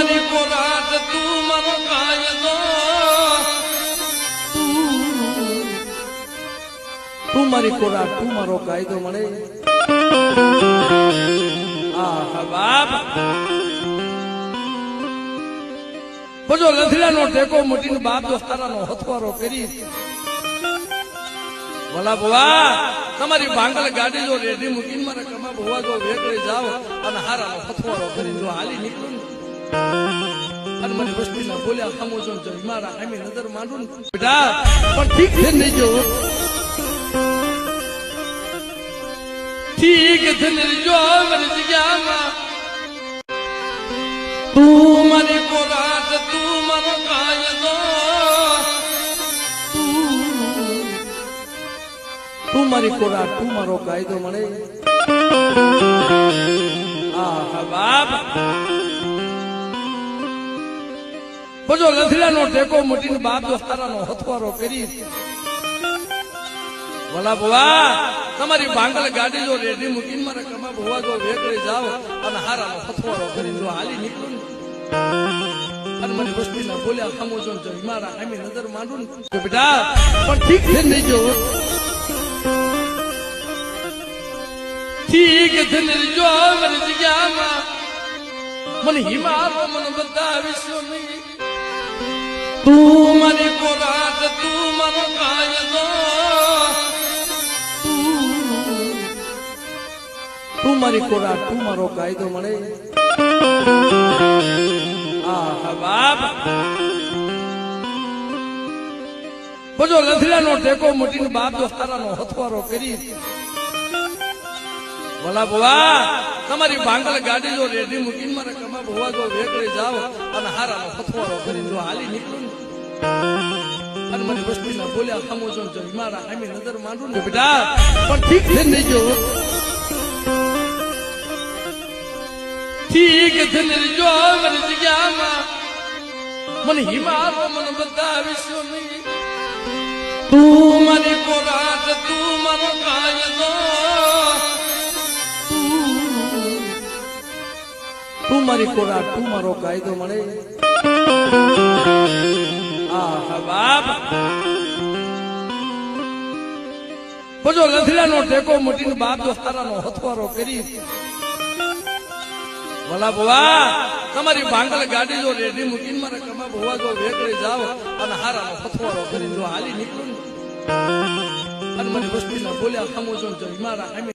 મારી કોરાટ તું મારો કાયદો તું મારી કોરાટ તું મારો કાયદો મળે આહા બાપ બજો લથડાનો ટેકો મોટીને બાપ દોસ્તારાનો હથવારો કરી ભલા ભવા તમારી ભાંગલ ગાડી જો રેડી મૂકીને મારા કમા ભવા જો વેકળી જાવ અને હારાનો હથવારો કરી જો હાલી નીકળું અને મને વસ્તીના બોલ્યા સામો જો મારા સામે નજર માંડું બેટા પણ ઠીક છે નહીં જો ઠીક છે નહીં જો મારી જગ્યામાં તું મારી કોરાટ તું મારો કાયદો તું મારી કોરાટ તું મારો કાયદો મળે આહા બાપ બજો લથડાનો ટેકો મોટીને બાપ દોસ્તારાનો હથવારો કરી ભલા ભવા તમારી ભાંગલ ગાડી જો રેડી મૂકીને મારા કમા ભવા જો વેકળી જાવ અને હારાનો હથવારો કરી જો હાલી નીકળું અને મને વસ્તીના બોલ્યા સામો જો મારા સામે નજર માંડું બેટા પણ ઠીક છે નહીં જો ઠીક છે નહીં જો મારી જગ્યામાં મને હિમાલો મને બતાવીશો નહીં તું મારી કોરાટ તું મારો કાયદો તું મારી કોરાટ તું મારો કાયદો મળે આહા બાપ બજો લથડાનો ટેકો મોટીને બાપ દોસ્તારાનો હથવારો કરી ભલા ભવા તમારી ભાંગલ ગાડી જો રેડી મૂકીને મારા કમા ભવા જો વેકળી જાવ અને હારાનો હથવારો કરી જો હાલી નીકળું અને મને વસ્તીના બોલ્યા સામો જો મારા સામે નજર માંડું બેટા પણ ઠીક છે નહીં જો ઠીક છે નહીં જો મારી જગ્યામાં મને હિમાલો મને બતાવીશો નહીં તું મારી કોરાટ તું મારો કાયદો તું મારી કોરાટ તું મારો કાયદો મળે આહા બાપ બજો લથડાનો ટેકો મોટીને બાપ દોસ્તારાનો હથવારો કરી ભલા ભવા તમારી ભાંગલ ગાડી જો રેડી મૂકીને મારા કમા ભવા જો વેકળી જાવ અને હારાનો હથવારો કરી જો હાલી નીકળું અને મને વસ્તીના બોલ્યા સામો જો મારા સામે